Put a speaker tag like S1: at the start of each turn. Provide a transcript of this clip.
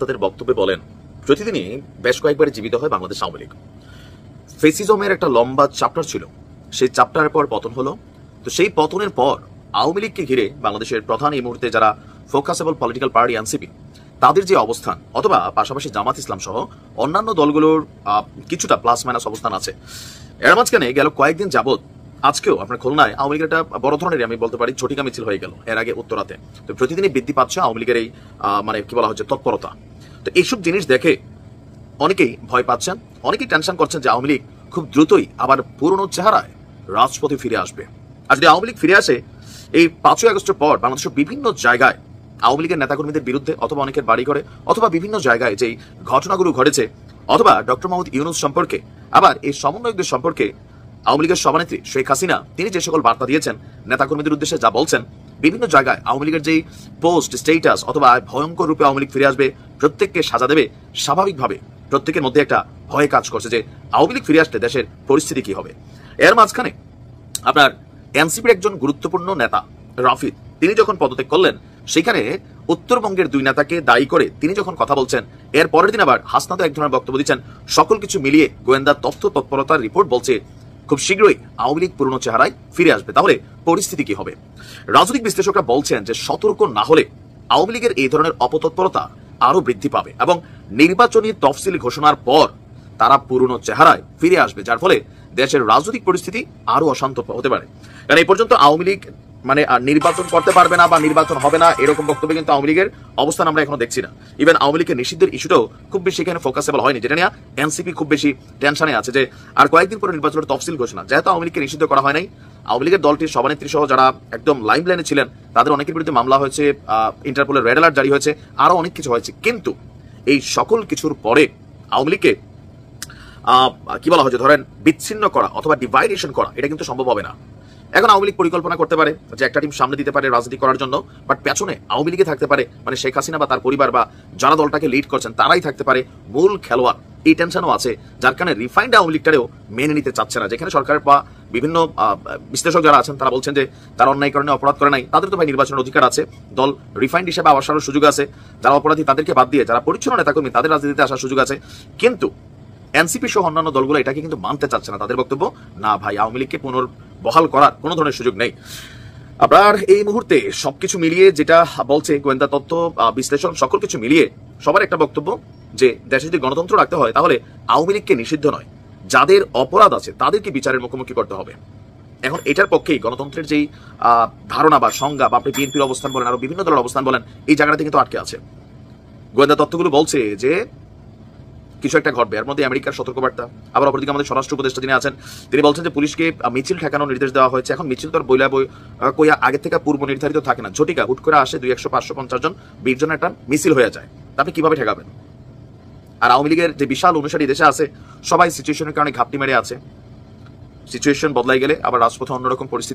S1: তাদের বক্তব্যে বলেন, প্রতিদিনই বেশ কয়েকবার জীবিত হয় বাংলাদেশ আওয়ামী লীগ। ফেসিজমের একটা লম্বা চ্যাপ্টার ছিল, সেই চ্যাপ্টারের পর পতন হলো। তো সেই পতনের পর আওয়ামী লীগকে ঘিরে বাংলাদেশের প্রধান এই মুহূর্তে যারা ফোকাসেবল পলিটিক্যাল পার্টি এনসিপি, তাদের যে অবস্থান অথবা পাশাপাশি জামাত ইসলাম সহ অন্যান্য দলগুলোর কিছুটা প্লাস মাইনাস অবস্থান আছে। এর মাঝখানে গেল কয়েকদিন যাবত আজকেও আপনার খুলনায় আওয়ামী লীগের একটা বড় ধরনের আমি বলতে পারি ঝটিকা মিছিল হয়ে গেল এর আগে উত্তরাতে। তো প্রতিদিনই বৃদ্ধি পাচ্ছে আওয়ামী লীগের এই মানে কি বলা হচ্ছে তৎপরতা। তো এইসব জিনিস দেখে অনেকেই ভয় পাচ্ছেন, অনেকেই টেনশন করছেন যে আওয়ামী লীগ খুব দ্রুতই আবার পুরনো চেহারায় রাজপথে ফিরে আসবে। আর যদি আওয়ামী লীগ ফিরে আসে, এই 5ই আগস্টের পর বাংলাদেশের বিভিন্ন জায়গায় আওয়ামী লীগের নেতাকর্মীদের বিরুদ্ধে অথবা অনেকের বাড়ি ঘরে অথবা বিভিন্ন জায়গায় যেই ঘটনাগুলো ঘটেছে অথবা ডক্টর মোহাম্মদ ইউনূস সম্পর্কে, আবার এই সমন্বয়কদের সম্পর্কে আওয়ামী লীগের সভানেত্রী শেখ হাসিনা তিনি যে সকল বার্তা দিয়েছেন নেতাকর্মীদের উদ্দেশ্যে, যা বলছেন, বিভিন্ন জায়গায় আওয়ামী লীগের যেই পোস্ট স্টেটাস অথবা ভয়ঙ্কর রূপে আওয়ামী লীগ ফিরে আসবে, প্রত্যেককে সাজা দেবে, স্বাভাবিকভাবে প্রত্যেকের মধ্যে একটা ভয় কাজ করছে যে আওয়ামী লীগ ফিরে আসলে দেশের পরিস্থিতি কি হবে। এর মাঝখানে আপনার এনসিপির একজন গুরুত্বপূর্ণ নেতা রাফিদ তিনি যখন পদত্যাগ করলেন, সেখানে উত্তরবঙ্গের দুই নেতাকে দায়ী করে তিনি যখন কথা বলছেন, এর পরের দিন আবার হাসনাত এক ধরনের বক্তব্য দিচ্ছেন। সকল কিছু মিলিয়ে গোয়েন্দা তথ্য তৎপরতার রিপোর্ট বলছে খুব শীঘ্রই আওয়ামী লীগ পুরনো চেহারায় ফিরে আসবে। তাহলে পরিস্থিতি কি হবে? রাজনৈতিক বিশ্লেষকরা বলছেন যে সতর্ক না হলে আওয়ামী লীগের এই ধরনের অপতৎপরতা আরো বৃদ্ধি পাবে এবং নির্বাচনী তফসিল ঘোষণার পর তারা পুরনো চেহারায় ফিরে আসবে, যার ফলে দেশের রাজনৈতিক পরিস্থিতি আরো অশান্ত হতে পারে। কারণ এই পর্যন্ত আওয়ামী লীগ মানে নির্বাচন করতে পারবে না বা নির্বাচন হবে না এরকম বক্তব্য কিন্তু আওয়ামী লীগের অবস্থান আমরা এখনো দেখছি না। ইভেন আওয়ামী লীগের নিষিদ্ধের ইস্যুটাও খুব বেশি এখানে ফোকাসেবল হয়নি, যেটা নিয়ে এনসিপি খুব বেশি টেনশনে আছে যে আর কয়েকদিন পরে নির্বাচনের তফসিল ঘোষণা। যেহেতু আওয়ামী লীগকে নিষিদ্ধ করা হয় নাই, আওয়ামী লীগের দলটির সভানেত্রী সহ যারা একদম লাইন লাইনে ছিলেন তাদের অনেকের বিরুদ্ধে মামলা হয়েছে, ইন্টারপোলের রেড অ্যালার্ট জারি হয়েছে, আরো অনেক কিছু হয়েছে। কিন্তু এই সকল কিছুর পরে আওয়ামী লীগকে কি বলা হচ্ছে ধরেন বিচ্ছিন্ন করা অথবা ডিভাইডেশন করা, এটা কিন্তু সম্ভব হবে না। এখন আওয়ামী লীগ পরিকল্পনা করতে পারে যে একটা টিম সামনে দিতে পারে রাজনীতি করার জন্য, বাট পেছনে আওয়ামী লীগে থাকতে পারে মানে শেখ হাসিনা বা তার পরিবার বা যারা দলটাকে লিড করছেন তারাই থাকতে পারে মূল খেলোয়াড়। এই টেনশনও আছে, যার কারণে রিফাইন্ড আওয়ামী লীগটারেও মেনে নিতে চাচ্ছে না। যেখানে সরকার বা বিভিন্ন বিশ্লেষক যারা আছেন তারা বলছেন যে তারা অন্যায় কারণে অপরাধ করে নাই, তাদের তো ভাই নির্বাচনের অধিকার আছে, দল রিফাইন্ড হিসেবে আসার সুযোগ আছে, যারা অপরাধী তাদেরকে বাদ দিয়ে যারা পরিচ্ছন্ন নেতাকর্মী তাদের রাজনীতিতে আসার সুযোগ আছে। কিন্তু এনসিপি সহ অন্যান্য দলগুলো এটাকে কিন্তু মানতে চাচ্ছে না। তাদের বক্তব্য, না ভাই, আওয়ামী লীগকে পুনর্বহাল করার কোনো ধরনের সুযোগ নেই। আপনার এই মুহূর্তে সবকিছু মিলিয়ে যেটা বলছে গোয়েন্দা তথ্য বিশ্লেষণ, সকল কিছু মিলিয়ে সবার একটা বক্তব্য যে দেশে যদি গণতন্ত্র রাখতে হয় তাহলে আওয়ামী লীগকে নিষিদ্ধ নয়, যাদের অপরাধ আছে তাদেরকে বিচারের মুখোমুখি করতে হবে। এখন এটার পক্ষেই গণতন্ত্রের যেই ধারণা বা সংজ্ঞা বা আপনি বিএনপির অবস্থান বলেন আরো বিভিন্ন দলের অবস্থান বলেন, এই জায়গাটাতে কিন্তু আটকে আছে। গোয়েন্দা তথ্যগুলো বলছে যে কিছু একটা ঘটবে, এর মধ্যে আমেরিকার সতর্কবার্তা। আবার অপরদিকে আমাদের স্বরাষ্ট্র উপদেষ্টা যিনি আছেন তিনি বলছেন যে পুলিশকে মিছিল ঠেকানোর নির্দেশ দেওয়া হয়েছে। এখন মিছিল তো বইলা কইয়া আগে থেকে পূর্ব নির্ধারিত থাকে না, ঝটিকা হুট করে আসে 200, 500, 50 জন 20 জনের একটা মিছিল হয়ে যায়, আপনি কিভাবে ঠেকাবেন? আর আওয়ামী লীগের যে বিশাল অনুসারী দেশে আছে সবাই সিচুয়েশনের কারণে ঘাপটি মেরে আছে। সিচুয়েশন বদলাই গেলে আবার রাজপথে অন্যরকম পরিস্থিতি